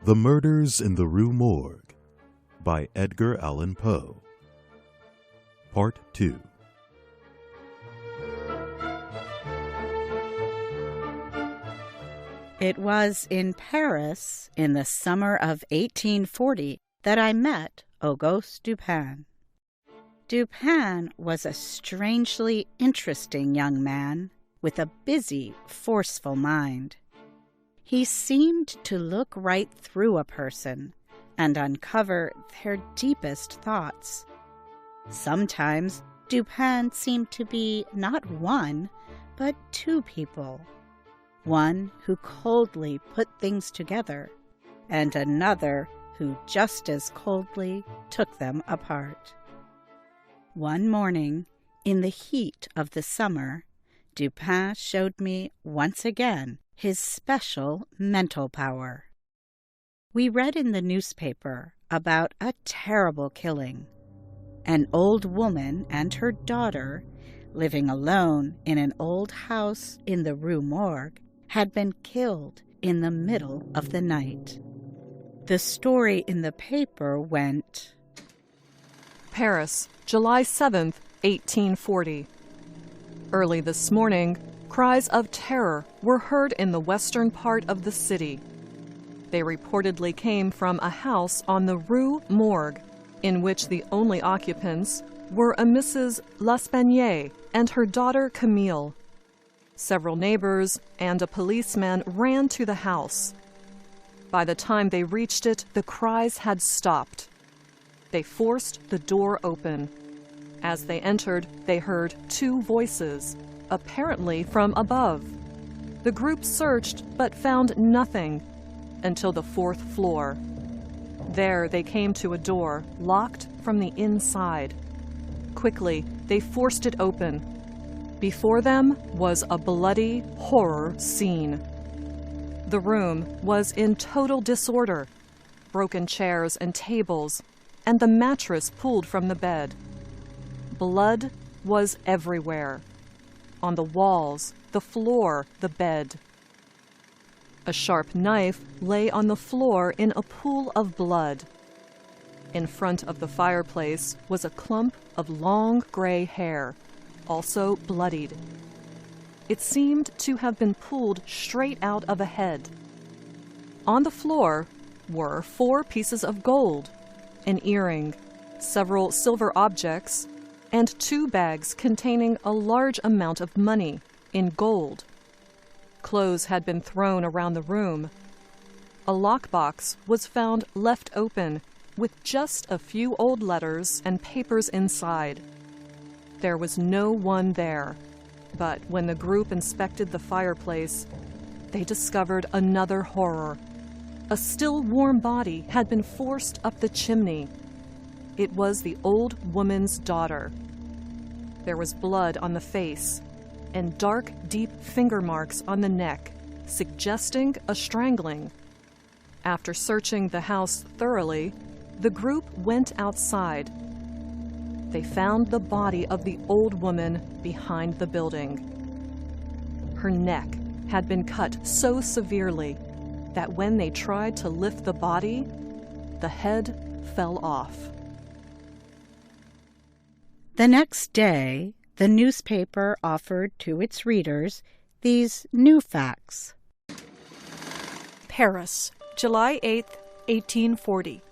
The Murders in the Rue Morgue by Edgar Allan Poe. Part 2. It was in Paris in the summer of 1840 that I met Auguste Dupin. Dupin was a strangely interesting young man with a busy, forceful mind. He seemed to look right through a person and uncover their deepest thoughts. Sometimes Dupin seemed to be not one, but two people. One who coldly put things together, and another who just as coldly took them apart. One morning, in the heat of the summer, Dupin showed me once again his special mental power. We read in the newspaper about a terrible killing. An old woman and her daughter, living alone in an old house in the Rue Morgue, had been killed in the middle of the night. The story in the paper went, Paris, July 7th, 1840. Early this morning, cries of terror were heard in the western part of the city. They reportedly came from a house on the Rue Morgue, in which the only occupants were a Mrs. L'Espanaye and her daughter Camille. Several neighbors and a policeman ran to the house. By the time they reached it, the cries had stopped. They forced the door open. As they entered, they heard two voices, apparently from above. The group searched but found nothing until the fourth floor. There they came to a door, locked from the inside. Quickly, they forced it open. Before them was a bloody horror scene. The room was in total disorder, broken chairs and tables, and the mattress pulled from the bed. Blood was everywhere. On the walls, the floor, the bed. A sharp knife lay on the floor in a pool of blood. In front of the fireplace was a clump of long gray hair, also bloodied. It seemed to have been pulled straight out of a head. On the floor were 4 pieces of gold, an earring, several silver objects, and 2 bags containing a large amount of money in gold. Clothes had been thrown around the room. A lockbox was found left open with just a few old letters and papers inside. There was no one there, but when the group inspected the fireplace, they discovered another horror. A still warm body had been forced up the chimney. It was the old woman's daughter. There was blood on the face and dark, deep finger marks on the neck, suggesting a strangling. After searching the house thoroughly, the group went outside. They found the body of the old woman behind the building. Her neck had been cut so severely that when they tried to lift the body, the head fell off. The next day, the newspaper offered to its readers these new facts. Paris, July 8th, 1840.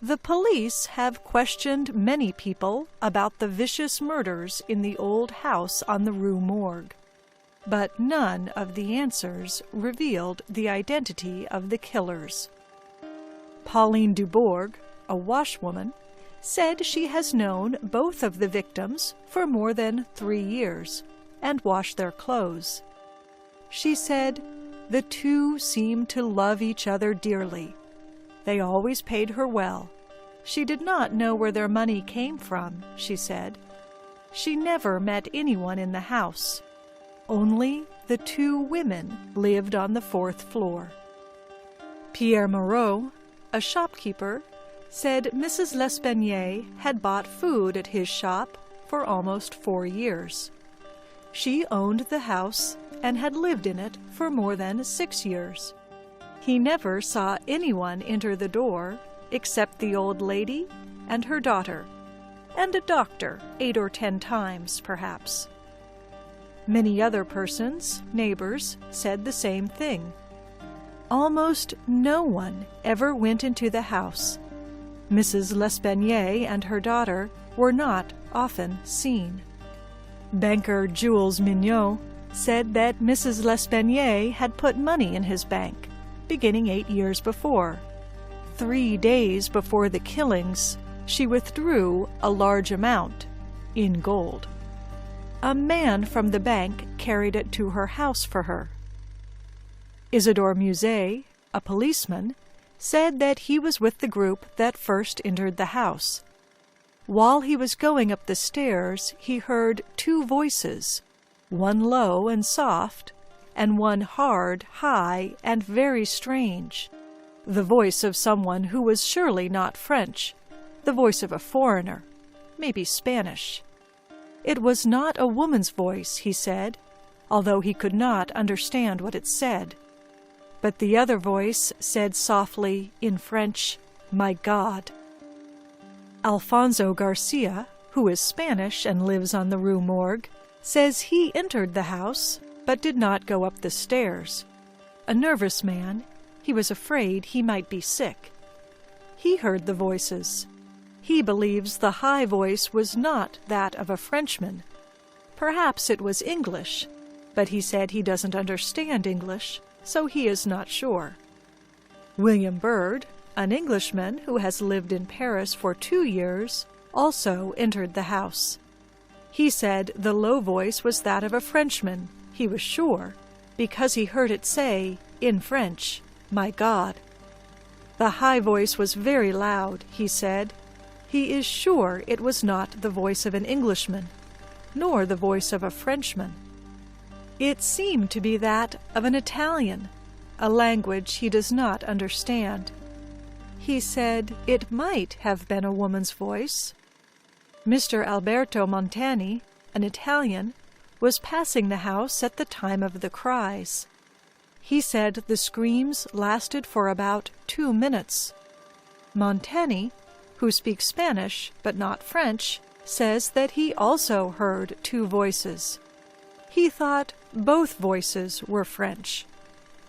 The police have questioned many people about the vicious murders in the old house on the Rue Morgue, but none of the answers revealed the identity of the killers. Pauline Dubourg, a washwoman, said she has known both of the victims for more than 3 years and washed their clothes. She said the two seemed to love each other dearly. They always paid her well. She did not know where their money came from, she said. She never met anyone in the house. Only the 2 women lived on the 4th floor. Pierre Moreau, a shopkeeper, said Mrs. L'Espanaye had bought food at his shop for almost 4 years. She owned the house and had lived in it for more than 6 years. He never saw anyone enter the door except the old lady and her daughter, and a doctor 8 or 10 times, perhaps. Many other persons, neighbors, said the same thing. Almost no one ever went into the house. Mrs. L'Espanaye and her daughter were not often seen. Banker Jules Mignot said that Mrs. L'Espanaye had put money in his bank, beginning 8 years before. 3 days before the killings, she withdrew a large amount in gold. A man from the bank carried it to her house for her. Isidore Musset, a policeman, said that he was with the group that first entered the house. While he was going up the stairs, he heard 2 voices, one low and soft, and one hard, high, and very strange. The voice of someone who was surely not French, the voice of a foreigner, maybe Spanish. It was not a woman's voice, he said, although he could not understand what it said. But the other voice said softly in French, "My God." Alfonso Garcia, who is Spanish and lives on the Rue Morgue, says he entered the house but did not go up the stairs. A nervous man, he was afraid he might be sick. He heard the voices. He believes the high voice was not that of a Frenchman. Perhaps it was English, but he said he doesn't understand English, so he is not sure. William Byrd, an Englishman who has lived in Paris for 2 years, also entered the house. He said the low voice was that of a Frenchman, he was sure, because he heard it say, in French, "My God." The high voice was very loud, he said. He is sure it was not the voice of an Englishman, nor the voice of a Frenchman. It seemed to be that of an Italian, a language he does not understand. He said it might have been a woman's voice. Mr. Alberto Montani, an Italian, was passing the house at the time of the cries. He said the screams lasted for about 2 minutes. Montani, who speaks Spanish but not French, says that he also heard 2 voices. He thought both voices were French,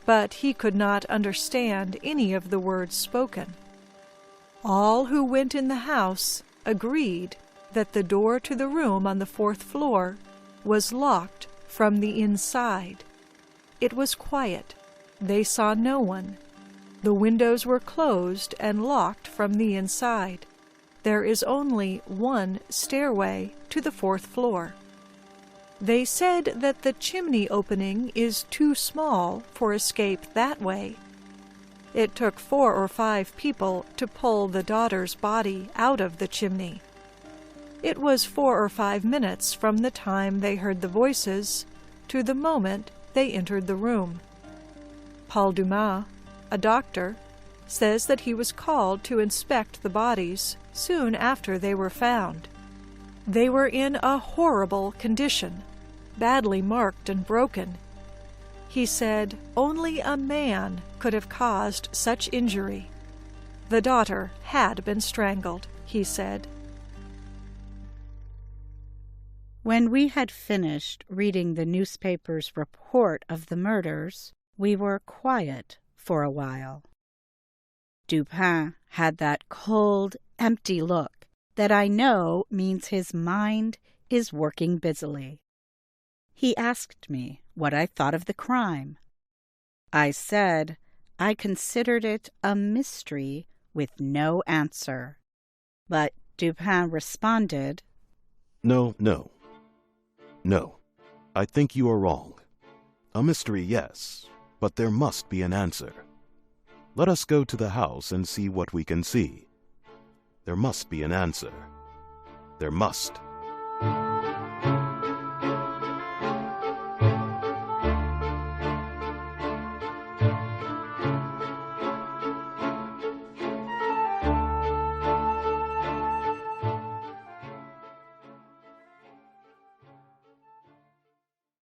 but he could not understand any of the words spoken. All who went in the house agreed that the door to the room on the 4th floor was locked from the inside. It was quiet. They saw no one. The windows were closed and locked from the inside. There is only one stairway to the 4th floor. They said that the chimney opening is too small for escape that way. It took 4 or 5 people to pull the daughter's body out of the chimney. It was 4 or 5 minutes from the time they heard the voices to the moment they entered the room. Paul Dumas, a doctor, says that he was called to inspect the bodies soon after they were found. They were in a horrible condition, badly marked and broken. He said only a man could have caused such injury. The daughter had been strangled, he said. When we had finished reading the newspaper's report of the murders, we were quiet for a while. Dupin had that cold, empty look that I know means his mind is working busily. He asked me what I thought of the crime. I said I considered it a mystery with no answer. But Dupin responded, No. I think you are wrong. A mystery, yes, but there must be an answer. Let us go to the house and see what we can see. There must be an answer. There must.